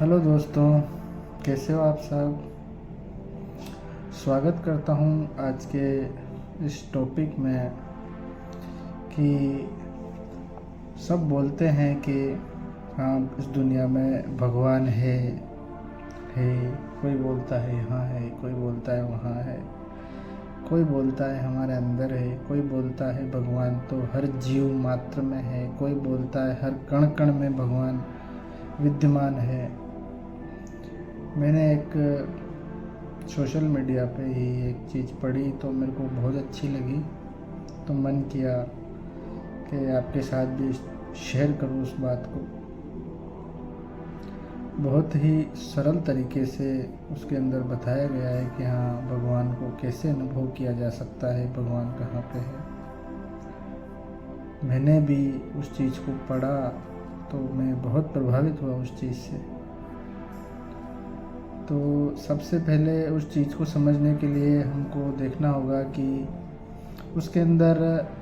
Hello दोस्तों, कैसे हो आप सब। स्वागत करता हूँ आज के इस टॉपिक में कि सब बोलते हैं कि हाँ, इस दुनिया में भगवान है। कोई बोलता है यहाँ है, कोई बोलता है वहाँ है, कोई बोलता है हमारे अंदर है, कोई बोलता है भगवान तो हर जीव मात्र में है, कोई बोलता है हर कण कण में भगवान विद्यमान है। मैंने एक सोशल मीडिया पे ही एक चीज़ पढ़ी तो मेरे को बहुत अच्छी लगी, तो मन किया कि आपके साथ भी शेयर करूं उस बात को। बहुत ही सरल तरीके से उसके अंदर बताया गया है कि हाँ, भगवान को कैसे अनुभव किया जा सकता है, भगवान कहाँ पे है। मैंने भी उस चीज़ को पढ़ा तो मैं बहुत प्रभावित हुआ उस चीज़ से। तो सबसे पहले उस चीज़ को समझने के लिए हमको देखना होगा कि उसके अंदर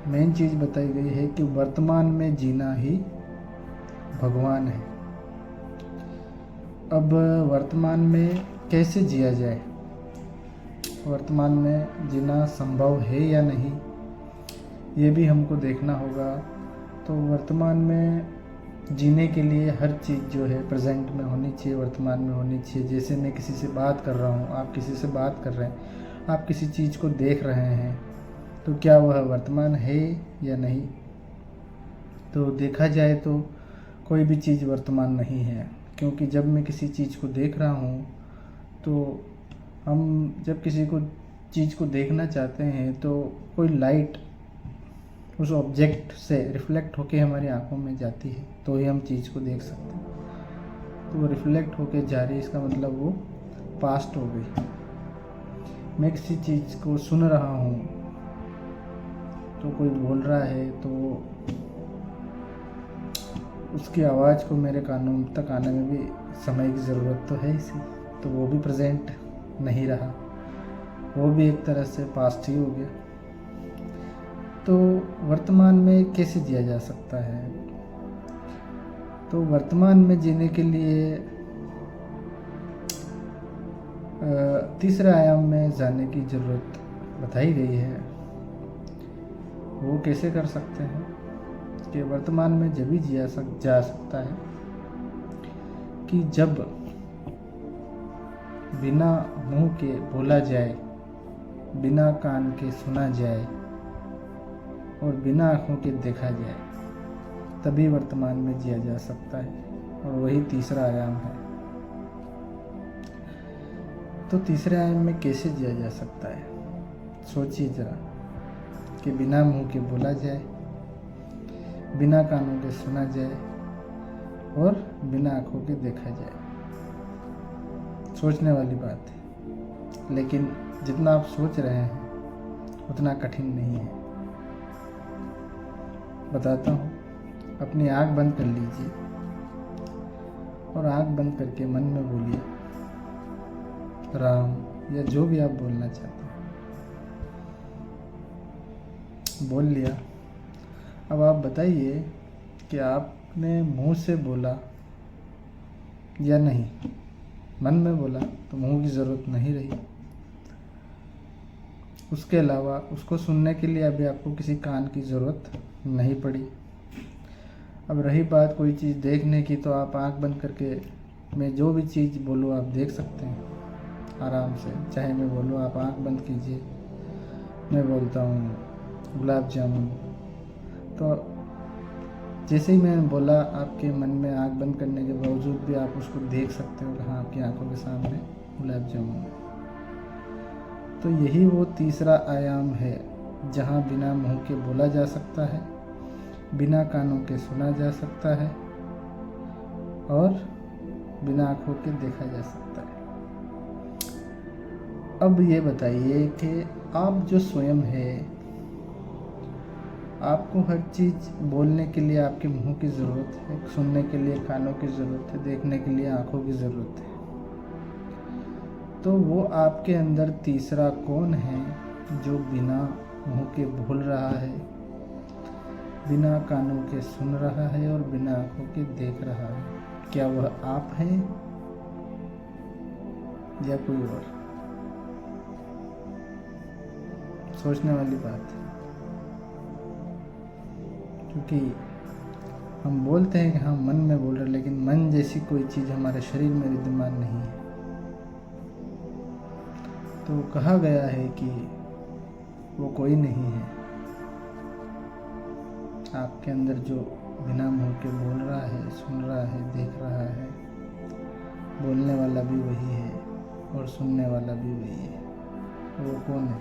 मेन चीज़ बताई गई है कि वर्तमान में जीना ही भगवान है। अब वर्तमान में कैसे जिया जाए, वर्तमान में जीना संभव है या नहीं, ये भी हमको देखना होगा। तो वर्तमान में जीने के लिए हर चीज़ जो है प्रेजेंट में होनी चाहिए, वर्तमान में होनी चाहिए। जैसे मैं किसी से बात कर रहा हूँ, आप किसी से बात कर रहे हैं, आप किसी चीज़ को देख रहे हैं, तो क्या वह वर्तमान है या नहीं। तो देखा जाए तो कोई भी चीज़ वर्तमान नहीं है, क्योंकि जब मैं किसी चीज़ को देख रहा हूँ तो हम जब किसी को चीज़ को देखना चाहते हैं तो कोई लाइट उस ऑब्जेक्ट से रिफ्लेक्ट होके हमारी आंखों में जाती है, तो ही हम चीज़ को देख सकते हैं। तो वो रिफ्लेक्ट होके जा रही है, इसका मतलब वो पास्ट हो गई। मैं किसी चीज़ को सुन रहा हूँ तो कोई बोल रहा है तो उसकी आवाज़ को मेरे कानों तक आने में भी समय की ज़रूरत तो है इसी, तो वो भी प्रेजेंट नहीं रहा, वो भी एक तरह से पास्ट ही हो गया। तो वर्तमान में कैसे जिया जा सकता है। तो वर्तमान में जीने के लिए तीसरे आयाम में जाने की ज़रूरत बताई गई है। वो कैसे कर सकते हैं कि वर्तमान में जब भी जा सकता है कि जब बिना मुंह के बोला जाए, बिना कान के सुना जाए और बिना आँखों के देखा जाए, तभी वर्तमान में जिया जा सकता है, और वही तीसरा आयाम है। तो तीसरे आयाम में कैसे जिया जा सकता है, सोचिए ज़रा कि बिना मुंह के बोला जाए, बिना कानों के सुना जाए और बिना आँखों के देखा जाए। सोचने वाली बात है, लेकिन जितना आप सोच रहे हैं उतना कठिन नहीं है। बताता हूँ, अपनी आँख बंद कर लीजिए और आँख बंद करके मन में बोलिए राम, या जो भी आप बोलना चाहते हैं। बोल लिया। अब आप बताइए कि आपने मुंह से बोला या नहीं। मन में बोला तो मुंह की ज़रूरत नहीं रही। उसके अलावा उसको सुनने के लिए अभी आपको किसी कान की ज़रूरत नहीं पड़ी। अब रही बात कोई चीज़ देखने की, तो आप आंख बंद करके मैं जो भी चीज़ बोलूँ आप देख सकते हैं आराम से। चाहे मैं बोलूँ आप आंख बंद कीजिए, मैं बोलता हूँ गुलाब जामुन, तो जैसे ही मैंने बोला आपके मन में आंख बंद करने के बावजूद भी आप उसको देख सकते हो कि हाँ, आपकी आंखों के सामने गुलाब जामुन है। तो यही वो तीसरा आयाम है जहाँ बिना मुंह के बोला जा सकता है, बिना कानों के सुना जा सकता है और बिना आँखों के देखा जा सकता है। अब ये बताइए कि आप जो स्वयं है, आपको हर चीज़ बोलने के लिए आपके मुंह की ज़रूरत है, सुनने के लिए कानों की ज़रूरत है, देखने के लिए आँखों की ज़रूरत है। तो वो आपके अंदर तीसरा कौन है जो बिना मुंह के बोल रहा है, बिना कानों के सुन रहा है और बिना आँखों के देख रहा है। क्या वह आप हैं या कोई और? सोचने वाली बात है, क्योंकि हम बोलते हैं कि हाँ मन में बोल रहे, लेकिन मन जैसी कोई चीज़ हमारे शरीर में विद्यमान नहीं है। तो कहा गया है कि वो कोई नहीं है। आपके अंदर जो बिना मुँह के बोल रहा है, सुन रहा है, देख रहा है, बोलने वाला भी वही है और सुनने वाला भी वही है। वो कौन है?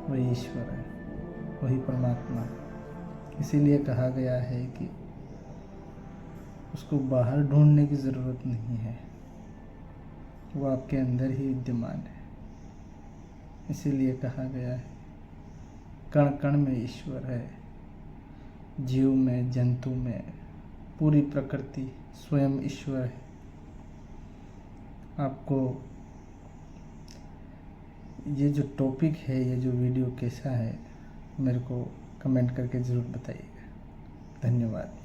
वही ईश्वर है, वही परमात्मा है। इसीलिए कहा गया है कि उसको बाहर ढूंढने की ज़रूरत नहीं है, वो आपके अंदर ही विद्यमान है। इसीलिए कहा गया है कण कण में ईश्वर है, जीव में, जंतु में, पूरी प्रकृति स्वयं ईश्वर है। आपको ये जो टॉपिक है, ये जो वीडियो कैसा है, मेरे को कमेंट करके ज़रूर बताइएगा। धन्यवाद।